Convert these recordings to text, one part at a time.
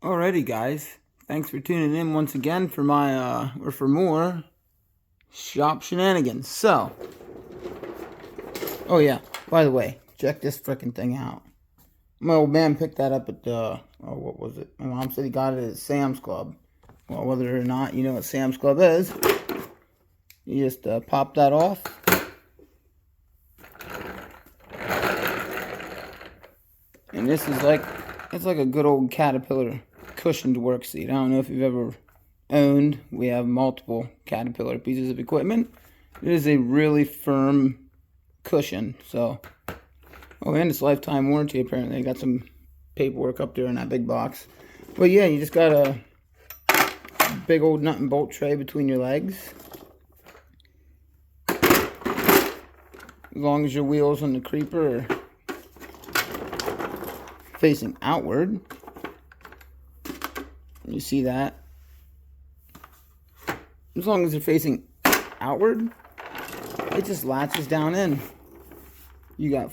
Alrighty, guys. Thanks for tuning in once again for my or for more shop shenanigans. So, oh yeah, by the way, check this freaking thing out. My old man picked that up at the what was it? My mom said he got it at Sam's Club. Well, whether or not you know what Sam's Club is, you just pop that off. And this is it's like a good old Caterpillar cushioned work seat. I don't know if you've ever owned. We have multiple Caterpillar pieces of equipment. It is a really firm cushion. So, oh, and it's lifetime warranty apparently. I got some paperwork up there in that big box. But yeah, you just got a big old nut and bolt tray between your legs. As long as your wheels on the creeper are facing outward. You see that? As long as they're facing outward, it just latches down in. You got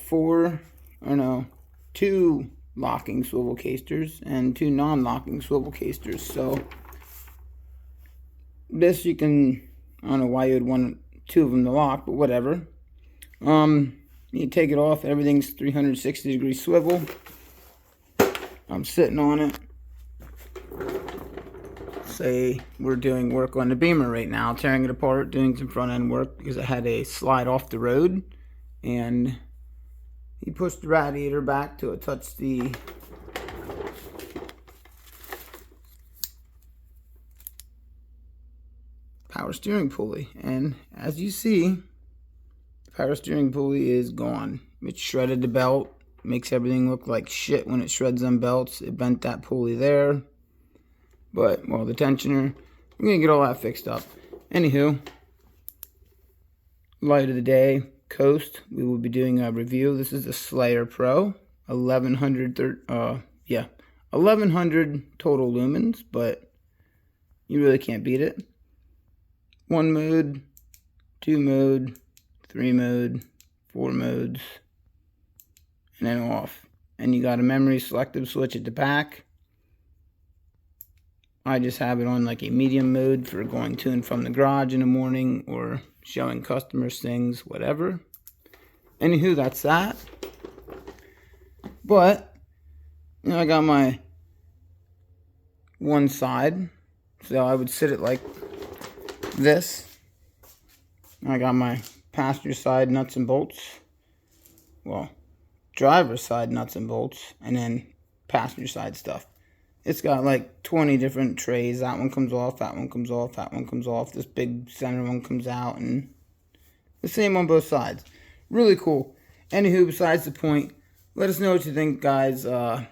two locking swivel casters and two non-locking swivel casters. So this you can, I don't know why you would want two of them to lock, but whatever. You take it off, everything's 360 degree swivel. I'm sitting on it. Say we're doing work on the Beamer right now, tearing it apart, doing some front end work because it had a slide off the road, and he pushed the radiator back till it touched the power steering pulley, and as you see, the power steering pulley is gone. It shredded the belt, makes everything look like shit when it shreds them belts. It bent that pulley there. But, well, the tensioner, we're going to get all that fixed up. Anywho, light of the day, Coast. We will be doing a review. This is the Slayer Pro. 1100 total lumens, but you really can't beat it. 1 mode, 2 mode, 3 mode, 4 modes, and then off. And you got a memory selective switch at the back. I just have it on like a medium mode for going to and from the garage in the morning or showing customers things, whatever. Anywho, that's that. But, you know, I got my one side, so I would sit it like this. I got my passenger side nuts and bolts. Well, driver's side nuts and bolts, and then passenger side stuff. It's got like 20 different trays. That one comes off, that one comes off, that one comes off. This big center one comes out, and the same on both sides. Really cool. Anywho, besides the point, let us know what you think, guys. I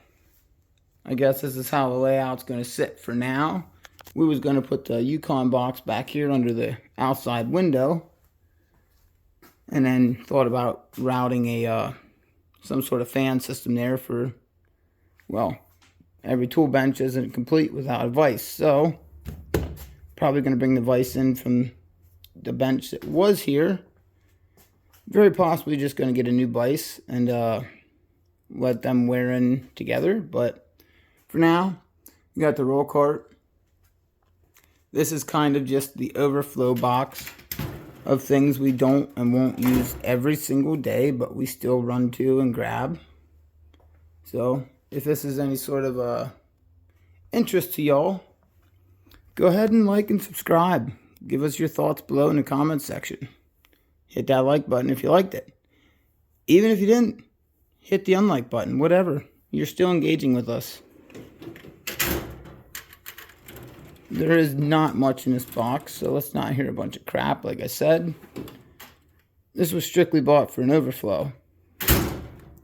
guess this is how the layout's going to sit for now. We was going to put the Yukon box back here under the outside window, and then thought about routing a some sort of fan system there for, well, every tool bench isn't complete without a vise, so probably going to bring the vise in from the bench that was here. Very possibly just going to get a new vise and let them wear in together. But for now, we got the roll cart. This is kind of just the overflow box of things we don't and won't use every single day, but we still run to and grab. So if this is any sort of interest to y'all, go ahead and like and subscribe. Give us your thoughts below in the comments section. Hit that like button if you liked it. Even if you didn't, hit the unlike button. Whatever. You're still engaging with us. There is not much in this box, so let's not hear a bunch of crap. Like I said, this was strictly bought for an overflow.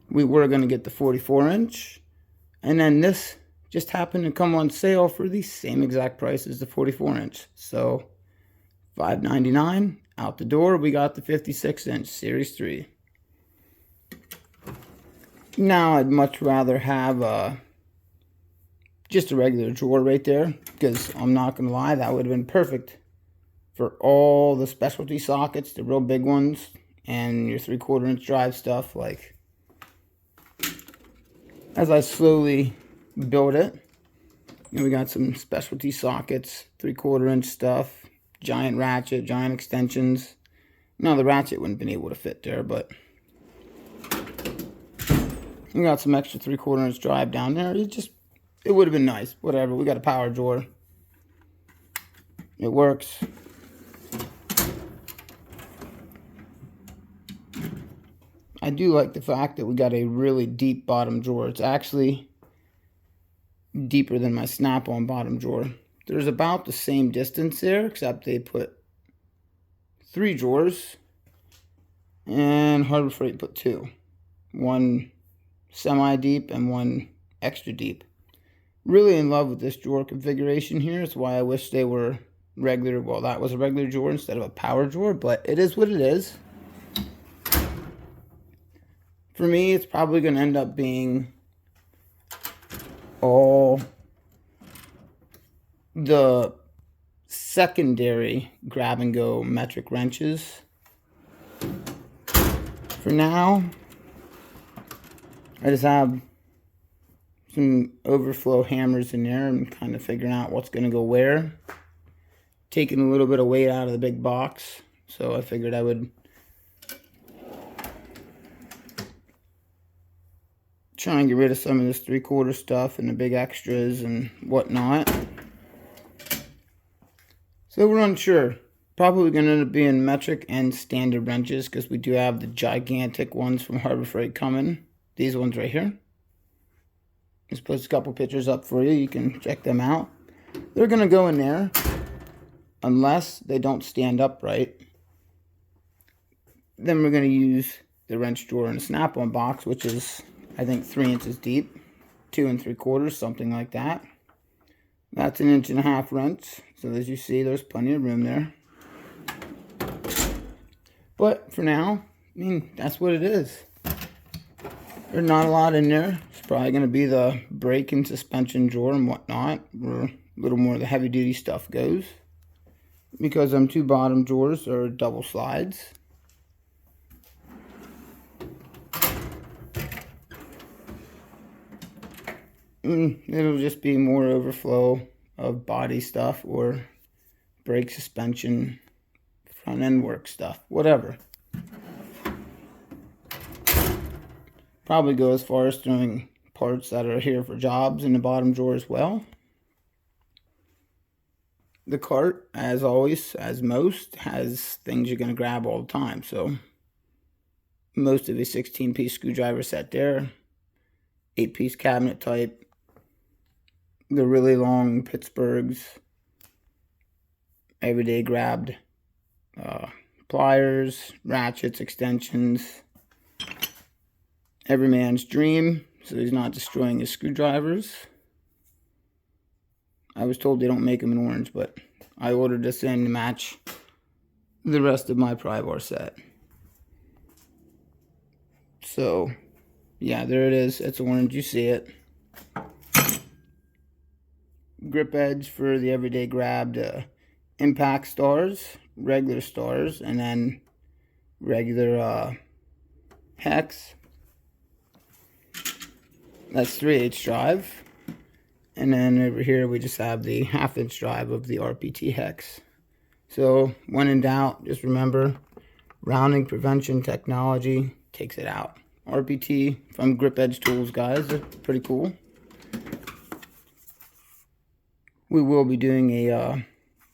We were going to get the 44-inch. And then this just happened to come on sale for the same exact price as the 44-inch. So, $5.99 out the door. We got the 56-inch Series 3. Now, I'd much rather have just a regular drawer right there, because I'm not going to lie, that would have been perfect for all the specialty sockets, the real big ones, and your 3/4-inch drive stuff. Like, as I slowly build it, And we got some specialty sockets, 3/4 inch stuff, giant ratchet, giant extensions. Now the ratchet wouldn't have been able to fit there, but we got some extra 3/4 inch drive down there. It would have been nice. Whatever. We got a power drawer. It works. I do like the fact that we got a really deep bottom drawer. It's actually deeper than my snap-on bottom drawer. There's about the same distance there, except they put 3 drawers, and Harbor Freight put 2. One semi-deep and one extra deep. Really in love with this drawer configuration here. It's why I wish they were regular. Well, that was a regular drawer instead of a power drawer, but it is what it is. For me, it's probably going to end up being all the secondary grab-and-go metric wrenches. For now, I just have some overflow hammers in there and kind of figuring out what's going to go where. Taking a little bit of weight out of the big box, so I figured I would try and get rid of some of this 3/4 stuff and the big extras and whatnot. So we're unsure. Probably going to end up being metric and standard wrenches, because we do have the gigantic ones from Harbor Freight coming. These ones right here. Just post a couple pictures up for you. You can check them out. They're going to go in there unless they don't stand up right. Then we're going to use the wrench drawer in a snap-on box, which is, I think, 3 inches deep, 2 3/4, something like that. That's 1.5 inch wrench. So as you see, there's plenty of room there. But for now, I mean, that's what it is. There's not a lot in there. It's probably going to be the brake and suspension drawer and whatnot, where a little more of the heavy duty stuff goes. Because them 2 bottom drawers are double slides. It'll just be more overflow of body stuff or brake, suspension, front end work stuff, whatever. Probably go as far as throwing parts that are here for jobs in the bottom drawer as well. The cart, as always, as most, has things you're going to grab all the time. So most of a 16-piece screwdriver set there, 8-piece cabinet type, the really long Pittsburghs, everyday grabbed pliers, ratchets, extensions. Every man's dream, so he's not destroying his screwdrivers. I was told they don't make them in orange, but I ordered this in to match the rest of my pry bar set. So, yeah, there it is. It's orange. You see it. Grip edge for the everyday grabbed impact stars, regular stars, and then regular hex. That's 3/8 drive. And then over here we just have the 1/2 inch drive of the RPT hex. So when in doubt, just remember, rounding prevention technology takes it out. RPT from Grip Edge Tools, guys. They're pretty cool. We will be doing a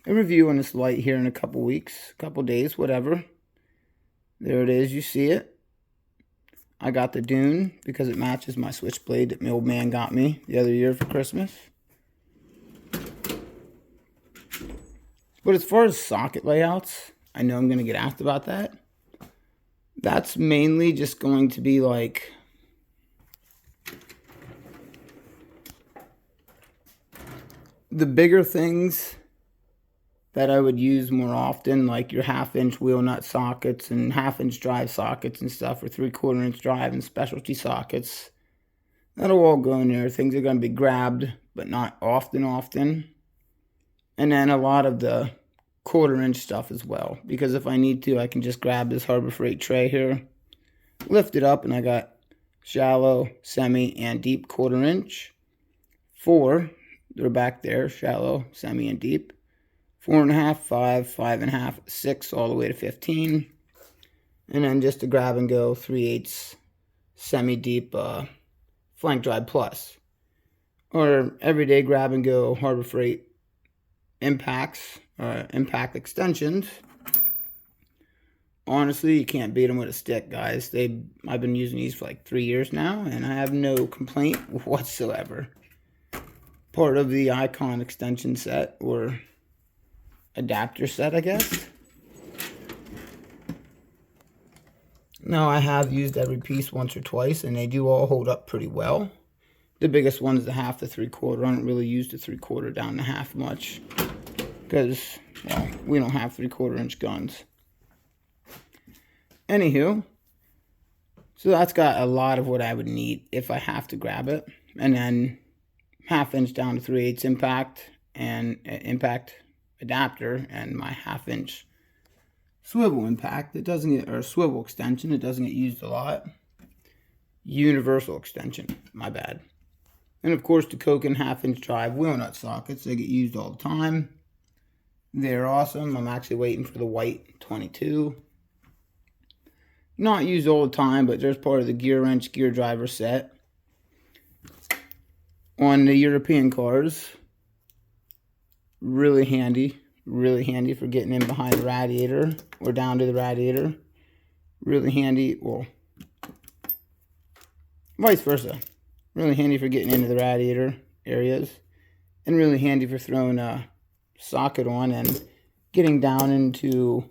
review on this light here in a couple weeks, couple days, whatever. There it is. You see it. I got the Dune because it matches my switchblade that my old man got me the other year for Christmas. But as far as socket layouts, I know I'm going to get asked about that. That's mainly just going to be like the bigger things that I would use more often, like your 1/2 inch wheel nut sockets and 1/2 inch drive sockets and stuff, or 3/4 inch drive and specialty sockets. That'll all go in there. Things are going to be grabbed, but not often. And then a lot of the 1/4 inch stuff as well, because if I need to, I can just grab this Harbor Freight tray here, lift it up, and I got shallow, semi, and deep 1/4 inch for They're back there, shallow, semi, and deep. 4.5, 5, 5.5, 6, all the way to 15. And then just a grab and go 3/8 semi-deep flank drive plus. Or everyday grab and go Harbor Freight impacts, impact extensions. Honestly, you can't beat them with a stick, guys. I've been using these for like 3 years now, and I have no complaint whatsoever. Part of the Yukon extension set, or adapter set, I guess. Now, I have used every piece once or twice, and they do all hold up pretty well. The biggest one is the 1/2 to 3/4. I don't really use the 3/4 down to 1/2 much, because, well, we don't have 3/4 inch guns. Anywho, so that's got a lot of what I would need if I have to grab it. And then 1/2 inch down to 3/8 impact and impact adapter, and my 1/2 inch swivel impact. It doesn't get, or swivel extension. It doesn't get used a lot. Universal extension. My bad. And of course the Koken 1/2 inch drive wheel nut sockets. They get used all the time. They're awesome. I'm actually waiting for the white 22. Not used all the time, but there's part of the gear wrench gear driver set. On the European cars, really handy for getting in behind the radiator or down to the radiator. Really handy, well, vice versa. Really handy for getting into the radiator areas, and really handy for throwing a socket on and getting down into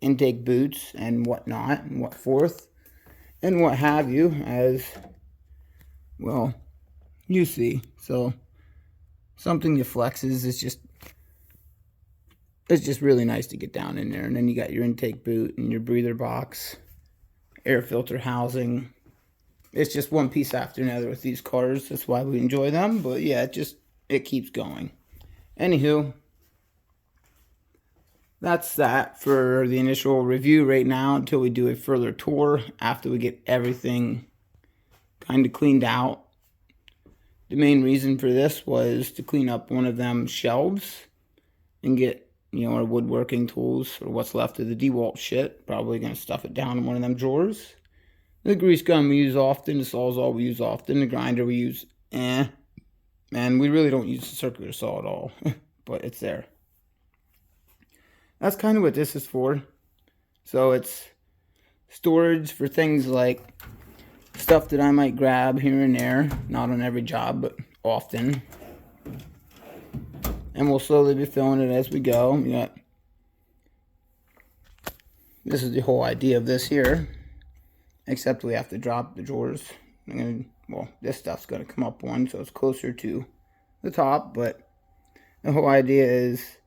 intake boots and whatnot, and what forth, and what have you, as well, you see. So something that flexes is just, it's just really nice to get down in there. And then you got your intake boot and your breather box, air filter housing. It's just one piece after another with these cars. That's why we enjoy them. But yeah, it keeps going. Anywho, that's that for the initial review right now, until we do a further tour after we get everything kind of cleaned out. The main reason for this was to clean up one of them shelves and get, you know, our woodworking tools, or what's left of the DeWalt shit. Probably going to stuff it down in one of them drawers. The grease gun we use often, the Sawzall we use often, the grinder we use, and we really don't use the circular saw at all, but it's there. That's kind of what this is for. So it's storage for things like stuff that I might grab here and there, not on every job, but often. And we'll slowly be filling it as we go. This is the whole idea of this here. Except we have to drop the drawers. Well, this stuff's going to come up one, so it's closer to the top. But the whole idea is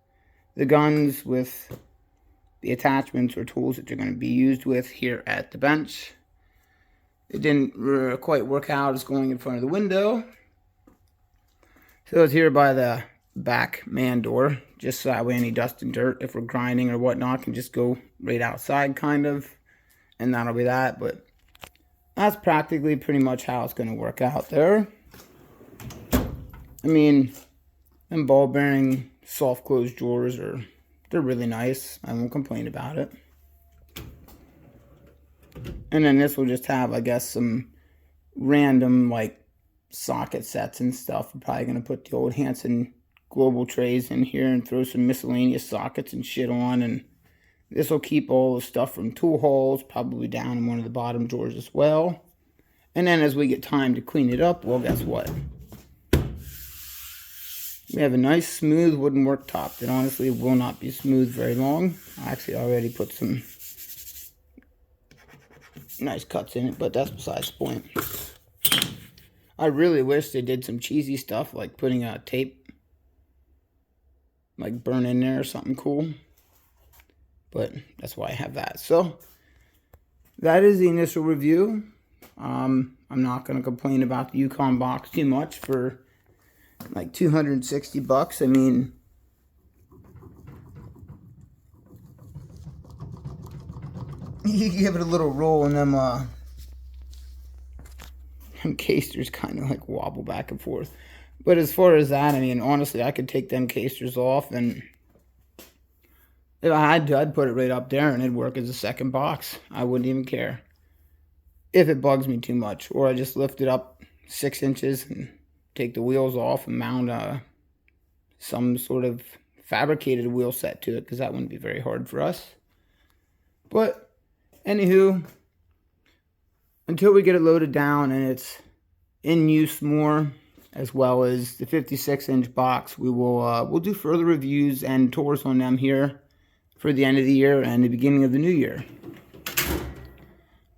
the guns with the attachments or tools that they're going to be used with here at the bench. It didn't quite work out as going in front of the window. So it's here by the back man door, just so that way any dust and dirt, if we're grinding or whatnot, can just go right outside, kind of. And that'll be that. But that's practically pretty much how it's going to work out there. I mean, them ball bearing soft closed drawers they're really nice. I won't complain about it. And then this will just have, I guess, some random like socket sets and stuff. I'm probably going to put the old Hanson Global trays in here and throw some miscellaneous sockets and shit on. And this will keep all the stuff from tool holes probably down in one of the bottom drawers as well. And then as we get time to clean it up, well, guess what? We have a nice smooth wooden worktop that honestly will not be smooth very long. I actually already put some nice cuts in it, but that's besides the point. I really wish they did some cheesy stuff like putting a tape, like burn in there or something cool. But that's why I have that. So that is the initial review. I'm not going to complain about the Yukon box too much for like $260. I mean, you give it a little roll and them casers kind of like wobble back and forth. But as far as that, I mean, honestly, I could take them casers off, and if I had to, I'd put it right up there and it'd work as a second box. I wouldn't even care if it bugs me too much. Or I just lift it up 6 inches and take the wheels off and mount some sort of fabricated wheel set to it, because that wouldn't be very hard for us. But anywho, until we get it loaded down and it's in use more, as well as the 56-inch box, we'll do further reviews and tours on them here for the end of the year and the beginning of the new year.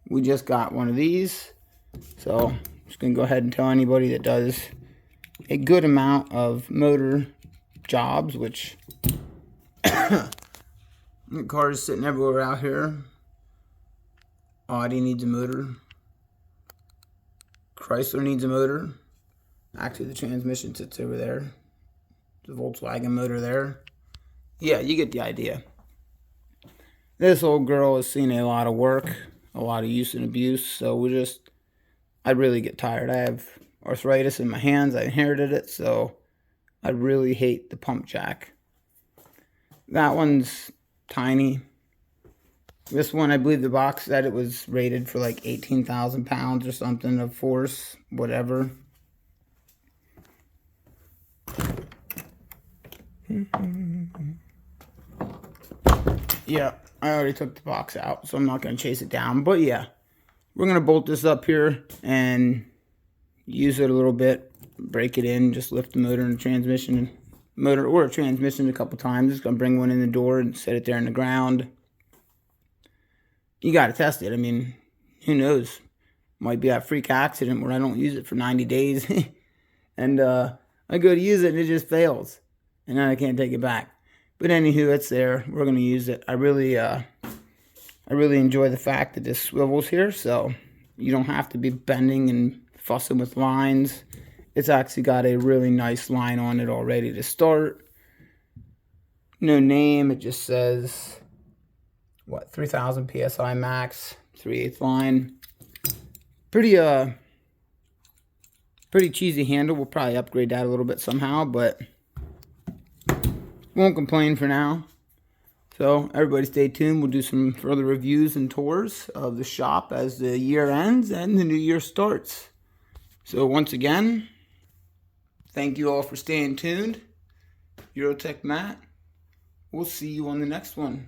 We just got one of these, so I'm just gonna go ahead and tell anybody that does a good amount of motor jobs, which the car is sitting everywhere out here. Audi needs a motor. Chrysler needs a motor. Actually, the transmission sits over there. The Volkswagen motor there. Yeah, you get the idea. This old girl has seen a lot of work, a lot of use and abuse, so I really get tired. I have arthritis in my hands. I inherited it, so I really hate the pump jack. That one's tiny. This one, I believe the box said it was rated for like 18,000 pounds or something of force, whatever. Yeah, I already took the box out, so I'm not going to chase it down. But yeah, we're going to bolt this up here and use it a little bit, break it in, just lift the motor and transmission, a couple times. Just going to bring one in the door and set it there in the ground. You got to test it. I mean, who knows? Might be a freak accident where I don't use it for 90 days. And I go to use it and it just fails. And then I can't take it back. But anywho, it's there. We're going to use it. I really enjoy the fact that this swivels here. So you don't have to be bending and fussing with lines. It's actually got a really nice line on it already to start. No name. It just says, 3,000 PSI max, 3/8 line. Pretty cheesy handle. We'll probably upgrade that a little bit somehow, but won't complain for now. So everybody stay tuned. We'll do some further reviews and tours of the shop as the year ends and the new year starts. So once again, thank you all for staying tuned. Eurotech Matt. We'll see you on the next one.